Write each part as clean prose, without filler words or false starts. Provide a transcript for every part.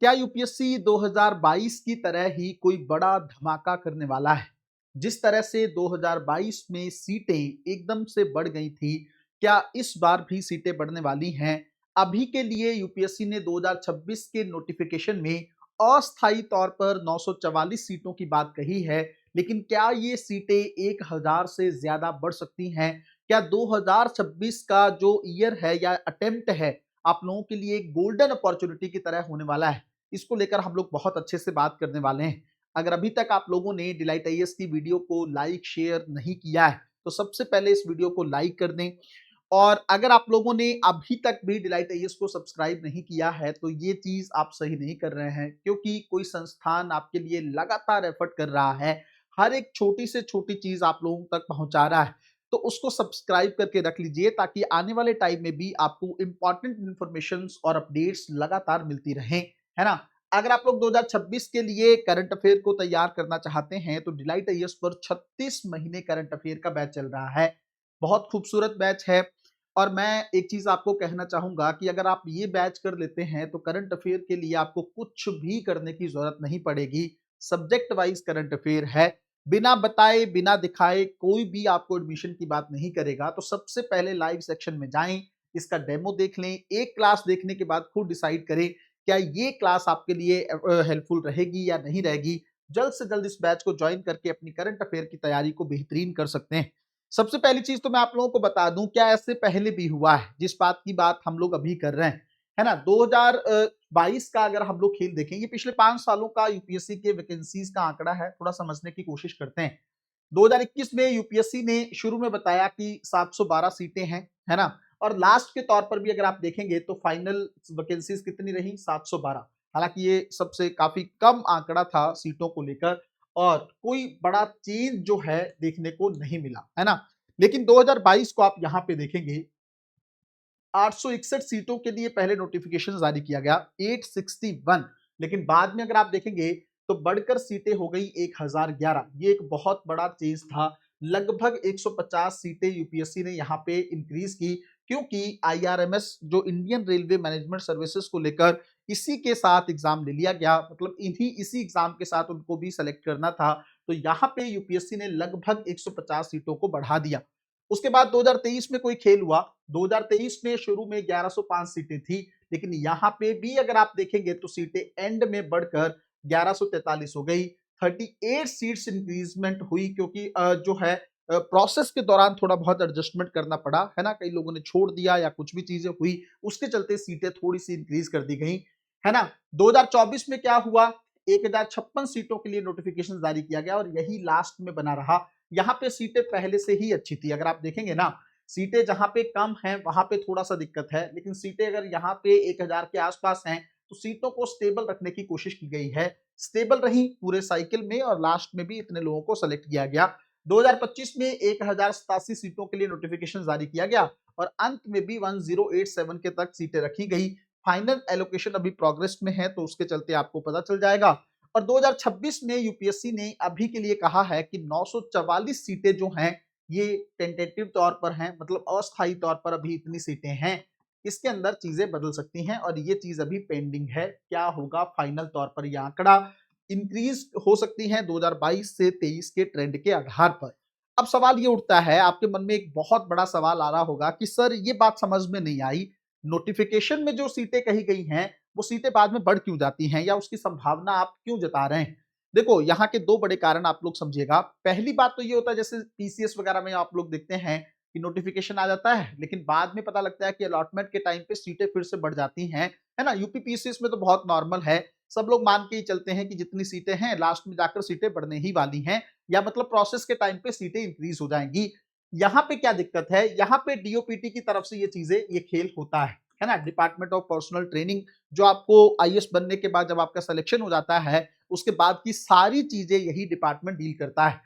क्या यूपीएससी 2022 की तरह ही कोई बड़ा धमाका करने वाला है? जिस तरह से 2022 में सीटें एकदम से बढ़ गई थी, क्या इस बार भी सीटें बढ़ने वाली हैं? अभी के लिए यूपीएससी ने 2026 के नोटिफिकेशन में अस्थायी तौर पर 944 सीटों की बात कही है, लेकिन क्या ये सीटें 1000 से ज्यादा बढ़ सकती हैं? क्या 2026 का जो ईयर है या अटेम्प्ट है, आप लोगों के लिए एक गोल्डन अपॉर्चुनिटी की तरह होने वाला है? इसको लेकर हम लोग बहुत अच्छे से बात करने वाले हैं। अगर अभी तक आप लोगों ने डिलाइट आईएएस की वीडियो को लाइक शेयर नहीं किया है, तो सबसे पहले इस वीडियो को लाइक कर दें। और अगर आप लोगों ने अभी तक भी डिलाइट आईएएस को सब्सक्राइब नहीं किया है, तो ये चीज आप सही नहीं कर रहे हैं, क्योंकि कोई संस्थान आपके लिए लगातार एफर्ट कर रहा है, हर एक छोटी से छोटी चीज आप लोगों तक पहुंचा रहा है। तो उसको सब्सक्राइब करके रख लीजिए, ताकि आने वाले टाइम में भी आपको इंपॉर्टेंट इंफॉर्मेशन और अपडेट्स लगातार मिलती रहें, है ना। अगर आप लोग 2026 के लिए करंट अफेयर को तैयार करना चाहते हैं, तो डिलाइट आईएएस पर 36 महीने करंट अफेयर का बैच चल रहा है। बहुत खूबसूरत बैच है। और मैं एक चीज आपको कहना चाहूंगा कि अगर आप ये बैच कर लेते हैं, तो करंट अफेयर के लिए आपको कुछ भी करने की जरूरत नहीं पड़ेगी। सब्जेक्ट वाइज करंट अफेयर है, बिना बताए बिना दिखाए कोई भी आपको एडमिशन की बात नहीं करेगा। तो सबसे पहले लाइव सेक्शन में जाएं, इसका डेमो देख लें, एक क्लास देखने के बाद खुद डिसाइड करें क्या ये क्लास आपके लिए हेल्पफुल रहेगी या नहीं रहेगी। जल्द से जल्द इस बैच को ज्वाइन करके अपनी करंट अफेयर की तैयारी को बेहतरीन कर सकते हैं। सबसे पहली चीज तो मैं आप लोगों को बता दूं, क्या ऐसे पहले भी हुआ है जिस बात की बात हम लोग अभी कर रहे हैं, है ना। 2022 का अगर हम लोग खेल देखें, ये पिछले 5 सालों का यूपीएससी के वैकेंसीज का आंकड़ा है, थोड़ा समझने की कोशिश करते हैं। 2021 में यूपीएससी ने शुरू में बताया कि 712 सीटें हैं, है ना। और लास्ट के तौर पर भी अगर आप देखेंगे तो फाइनल वैकेंसीज कितनी रही? 712। हालांकि ये सबसे काफी कम आंकड़ा था सीटों को लेकर, और कोई बड़ा चेंज जो है देखने को नहीं मिला, है ना। लेकिन 2022 को आप यहां पे देखेंगे, 861 सीटों के लिए पहले नोटिफिकेशन जारी किया गया, 861। लेकिन बाद में अगर आप देखेंगे तो बढ़कर सीटें हो गई 1011। ये एक बहुत बड़ा चेंज था। लगभग 150 सीटें यूपीएससी ने यहाँ पे इंक्रीज की, क्योंकि आईआरएमएस जो इंडियन रेलवे मैनेजमेंट सर्विसेज को लेकर इसी के साथ एग्जाम ले लिया गया, मतलब इसी एग्जाम के साथ उनको भी सेलेक्ट करना था। तो यहाँ पे यूपीएससी ने लगभग 150 सीटों को बढ़ा दिया। उसके बाद 2023 में कोई खेल हुआ। 2023 में शुरू में 1105 सीटें थी, लेकिन यहां पे भी अगर आप देखेंगे तो सीटें एंड में बढ़कर 1143 हो गई। 38 सीट्स इंक्रीजमेंट हुई, क्योंकि जो है प्रोसेस के दौरान थोड़ा बहुत एडजस्टमेंट करना पड़ा, है ना। कई लोगों ने छोड़ दिया या कुछ भी चीजें हुई, उसके चलते सीटें थोड़ी सी इंक्रीज कर दी गई, है ना। 2024 में क्या हुआ? 1056 सीटों के लिए नोटिफिकेशन जारी किया गया, और यही लास्ट में बना रहा। यहाँ पे सीटें पहले से ही अच्छी थी। अगर आप देखेंगे ना, सीटें जहां पे कम हैं वहां पे थोड़ा सा दिक्कत है, लेकिन सीटें अगर यहाँ पे 1000 के आसपास हैं, तो सीटों को स्टेबल रखने की कोशिश की गई है। स्टेबल रही पूरे साइकिल में, और लास्ट में भी इतने लोगों को सेलेक्ट किया गया। 2025 में 1087 सीटों के लिए नोटिफिकेशन जारी किया गया, और अंत में भी 1087 के तक सीटें रखी गई। फाइनल एलोकेशन अभी प्रोग्रेस में है, तो उसके चलते आपको पता चल जाएगा। और 2026 में यूपीएससी ने अभी के लिए कहा है कि 944 सीटें जो हैं ये टेंटेटिव तौर पर हैं, मतलब अस्थायी तौर पर अभी इतनी सीटें हैं। इसके अंदर चीजें बदल सकती हैं, और ये चीज अभी पेंडिंग है। क्या होगा फाइनल तौर पर? यह आंकड़ा इंक्रीज हो सकती है 2022 से 23 के ट्रेंड के आधार पर। अब सवाल ये उठता है, आपके मन में एक बहुत बड़ा सवाल आ रहा होगा कि सर ये बात समझ में नहीं आई, नोटिफिकेशन में जो सीटें कही गई हैं वो सीटें बाद में बढ़ क्यों जाती हैं, या उसकी संभावना आप क्यों जता रहे हैं? देखो, यहाँ के दो बड़े कारण आप लोग समझिएगा। पहली बात तो ये होता है, जैसे पीसीएस वगैरह में आप लोग देखते हैं कि नोटिफिकेशन आ जाता है, लेकिन बाद में पता लगता है कि अलॉटमेंट के टाइम पे सीटें फिर से बढ़ जाती हैं, है ना। यूपी पीसीएस में तो बहुत नॉर्मल है, सब लोग मान के ही चलते हैं कि जितनी सीटें हैं लास्ट में जाकर सीटें बढ़ने ही वाली हैं, या मतलब प्रोसेस के टाइम पे सीटें इंक्रीज हो जाएंगी। यहाँ पे क्या दिक्कत है? यहाँ पे डीओपीटी की तरफ से ये खेल होता है ना। डिपार्टमेंट ऑफ पर्सनल ट्रेनिंग, जो आपको आईएएस बनने के बाद जब आपका सिलेक्शन हो जाता है, उसके बाद की सारी चीजें यही डिपार्टमेंट डील करता है।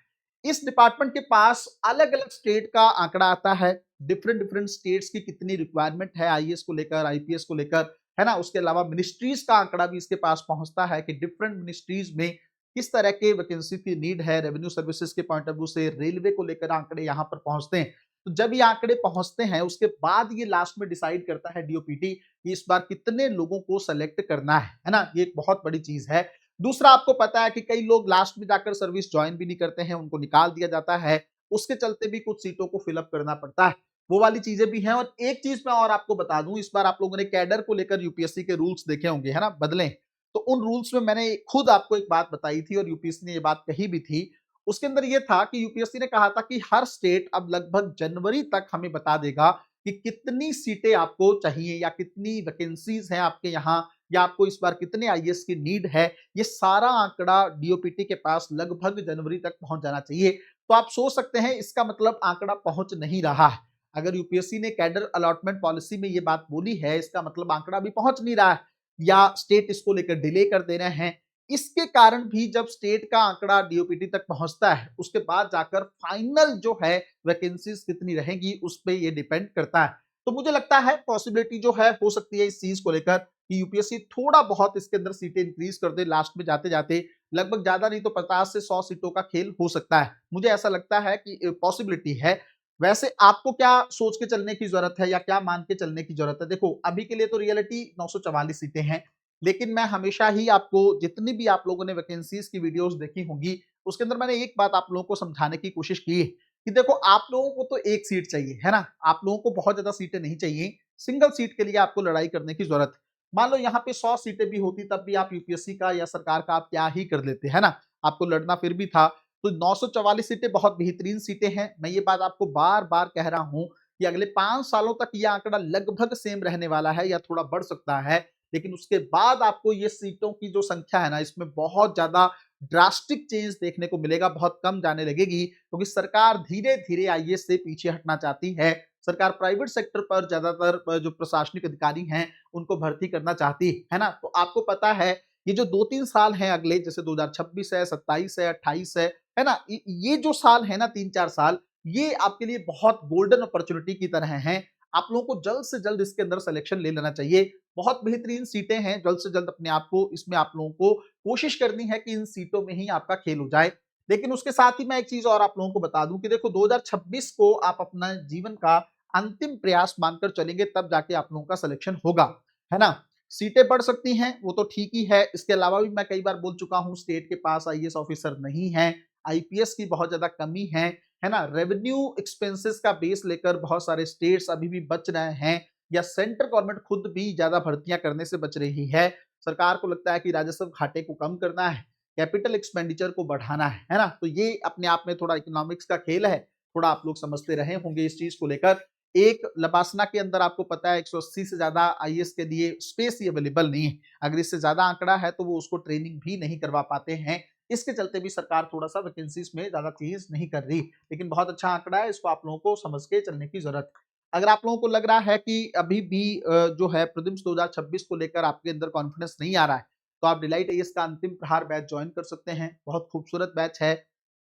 इस डिपार्टमेंट के पास अलग अलग स्टेट का आंकड़ा आता है, डिफरेंट डिफरेंट स्टेट्स की कितनी रिक्वायरमेंट है आईएएस को लेकर, आईपीएस को लेकर, है ना। उसके अलावा मिनिस्ट्रीज का आंकड़ा भी इसके पास पहुंचता है कि डिफरेंट मिनिस्ट्रीज में किस तरह के वैकेंसी की नीड है। रेवेन्यू सर्विसेज के पॉइंट ऑफ व्यू से रेलवे को लेकर आंकड़े यहाँ पर पहुंचते हैं। तो जब ये आंकड़े पहुंचते हैं उसके बाद ये लास्ट में डिसाइड करता है डीओपीटी कि इस बार कितने लोगों को सेलेक्ट करना है ना। ये एक बहुत बड़ी चीज है। दूसरा, आपको पता है कि कई लोग लास्ट में जाकर सर्विस ज्वाइन भी नहीं करते हैं, उनको निकाल दिया जाता है, उसके चलते भी कुछ सीटों को फिलअप करना पड़ता है, वो वाली चीजें भी हैं। और एक चीज मैं और आपको बता दूं, इस बार आप लोगों ने कैडर को लेकर यूपीएससी के रूल्स देखे होंगे, है ना, बदले। तो उन रूल्स में मैंने खुद आपको एक बात बताई थी और यूपीएससी ने ये बात कही भी थी। उसके अंदर ये था कि यूपीएससी ने कहा था कि हर स्टेट अब लगभग जनवरी तक हमें बता देगा कि कितनी सीटें आपको चाहिए या कितनी वैकेंसीज हैं आपके यहाँ, या आपको इस बार कितने आईएएस की नीड है। ये सारा आंकड़ा डीओपीटी के पास लगभग जनवरी तक पहुंच जाना चाहिए। तो आप सोच सकते हैं इसका मतलब आंकड़ा पहुंच नहीं रहा है। अगर यूपीएससी ने कैडर अलॉटमेंट पॉलिसी में ये बात बोली है, इसका मतलब आंकड़ा अभी पहुंच नहीं रहा है या स्टेट इसको लेकर डिले कर दे रहे हैं। इसके कारण भी जब स्टेट का आंकड़ा डीओपीटी तक पहुंचता है उसके बाद जाकर फाइनल जो है वैकेंसीज कितनी रहेंगी उस पर यह डिपेंड करता है। तो मुझे लगता है पॉसिबिलिटी जो है हो सकती है इस चीज को लेकर कि यूपीएससी थोड़ा बहुत इसके अंदर सीटें इंक्रीज कर दे लास्ट में जाते जाते, लगभग ज्यादा नहीं तो 50 से 100 सीटों का खेल हो सकता है। मुझे ऐसा लगता है कि पॉसिबिलिटी है। वैसे आपको क्या सोच के चलने की जरूरत है या क्या मान के चलने की जरूरत है? देखो, अभी के लिए तो रियलिटी 944 सीटें हैं, लेकिन मैं हमेशा ही आपको जितनी भी आप लोगों ने वैकेंसीज की वीडियोस देखी होंगी उसके अंदर मैंने एक बात आप लोगों को समझाने की कोशिश की है कि देखो, आप लोगों को तो एक सीट चाहिए, है ना, आप लोगों को बहुत ज्यादा सीटें नहीं चाहिए। सिंगल सीट के लिए आपको लड़ाई करने की जरूरत है। मान लो यहाँ पे 100 सीटें भी होती तब भी आप यूपीएससी का या सरकार का आप क्या ही कर लेते, है ना, आपको लड़ना फिर भी था। तो 944 सीटें बहुत बेहतरीन सीटें हैं। मैं ये बात आपको बार बार कह रहा हूं कि अगले 5 सालों तक ये आंकड़ा लगभग सेम रहने वाला है या थोड़ा बढ़ सकता है, लेकिन उसके बाद आपको ये सीटों की जो संख्या है ना, इसमें बहुत ज्यादा ड्रास्टिक चेंज देखने को मिलेगा, बहुत कम जाने लगेगी, क्योंकि सरकार धीरे धीरे आईएएस से पीछे हटना चाहती है। सरकार प्राइवेट सेक्टर पर ज्यादातर जो प्रशासनिक अधिकारी हैं उनको भर्ती करना चाहती है ना। तो आपको पता है ये जो 2-3 साल हैं अगले, जैसे 2026 है, 27 है, 28 है ना, ये जो साल है ना, 3-4 साल, ये आपके लिए बहुत गोल्डन अपॉर्चुनिटी की तरह हैं। आप लोगों को जल्द से जल्द इसके अंदर सिलेक्शन ले लेना चाहिए। बहुत बेहतरीन सीटें हैं, जल्द से जल्द अपने आप को इसमें आप लोगों को कोशिश करनी है कि इन सीटों में ही आपका खेल हो जाए। लेकिन उसके साथ ही मैं एक चीज और आप लोगों को बता दूं कि देखो, 2026 को आप अपना जीवन का अंतिम प्रयास मानकर चलेंगे तब जाके आप लोगों का सिलेक्शन होगा, है ना। सीटें बढ़ सकती हैं वो तो ठीक ही है। इसके अलावा भी मैं कई बार बोल चुका हूं, स्टेट के पास आईएएस ऑफिसर नहीं है, आईपीएस की बहुत ज्यादा कमी है ना। रेवेन्यू एक्सपेंसेस का बेस लेकर बहुत सारे स्टेट्स अभी भी बच रहे हैं, या सेंट्रल गवर्नमेंट खुद भी ज्यादा भर्तियां करने से बच रही है। सरकार को लगता है कि राजस्व घाटे को कम करना है, कैपिटल एक्सपेंडिचर को बढ़ाना है ना। तो ये अपने आप में थोड़ा इकोनॉमिक्स का खेल है, थोड़ा आप लोग समझते रहे होंगे इस चीज को लेकर। एक लबासना के अंदर आपको पता है 180 से ज्यादा आईएएस के लिए स्पेस ही अवेलेबल नहीं है। अगर इससे ज्यादा आंकड़ा है तो वो उसको ट्रेनिंग भी नहीं करवा पाते हैं। इसके चलते भी सरकार थोड़ा सा वैकेंसीज में ज्यादा चेंज नहीं कर रही, लेकिन बहुत अच्छा आंकड़ा है, इसको आप लोगों को समझ के चलने की जरूरत है। अगर आप लोगों को लग रहा है कि अभी भी जो है प्रीलिम्स 2026 को लेकर आपके अंदर कॉन्फिडेंस नहीं आ रहा है, तो आप डिलाइट आईएएस का अंतिम प्रहार बैच ज्वाइन कर सकते हैं। बहुत खूबसूरत बैच है।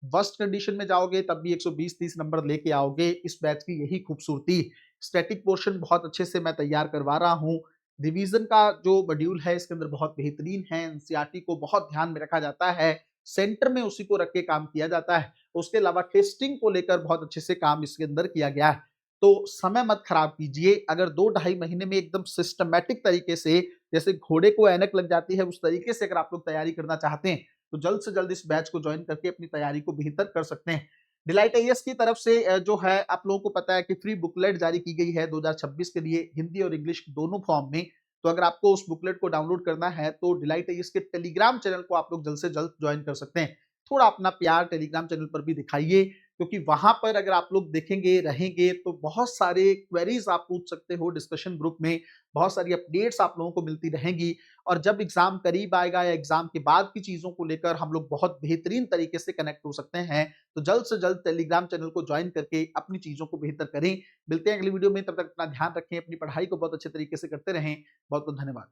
वर्स्ट कंडीशन में जाओगे तब भी 120-30 नंबर लेके आओगे। इस बैच की यही खूबसूरती। स्टैटिक पोर्शन बहुत अच्छे से मैं तैयार करवा रहा हूँ। रिवीजन का जो मॉड्यूल है इसके अंदर बहुत बेहतरीन है। एनसीईआरटी को बहुत ध्यान में रखा जाता है, सेंटर में उसी को रख के काम किया जाता है। उसके अलावा टेस्टिंग को लेकर बहुत अच्छे से काम इसके अंदर किया गया है। तो समय मत खराब कीजिए। अगर 2-2.5 महीने में एकदम सिस्टमैटिक तरीके से, जैसे घोड़े को ऐनक लग जाती है उस तरीके से अगर आप लोग तैयारी करना चाहते हैं, तो जल्द से जल्द इस बैच को ज्वाइन करके अपनी तैयारी को बेहतर कर सकते हैं। डिलाइट आईएएस की तरफ से जो है आप लोगों को पता है कि फ्री बुकलेट जारी की गई है 2026 के लिए, हिंदी और इंग्लिश दोनों फॉर्म में। तो अगर आपको उस बुकलेट को डाउनलोड करना है तो डिलाइट आईएएस के टेलीग्राम चैनल को आप लोग जल्द से जल्द ज्वाइन कर सकते हैं। थोड़ा अपना प्यार टेलीग्राम चैनल पर भी दिखाइए, क्योंकि वहां पर अगर आप लोग देखेंगे रहेंगे तो बहुत सारे क्वेरीज आप पूछ सकते हो डिस्कशन ग्रुप में, बहुत सारी अपडेट्स आप लोगों को मिलती रहेंगी। और जब एग्जाम करीब आएगा या एग्जाम के बाद की चीजों को लेकर हम लोग बहुत बेहतरीन तरीके से कनेक्ट हो सकते हैं। तो जल्द से जल्द टेलीग्राम चैनल को ज्वाइन करके अपनी चीजों को बेहतर करें। मिलते हैं अगली वीडियो में, तब तक अपना ध्यान रखें, अपनी पढ़ाई को बहुत अच्छे तरीके से करते रहें। बहुत बहुत धन्यवाद।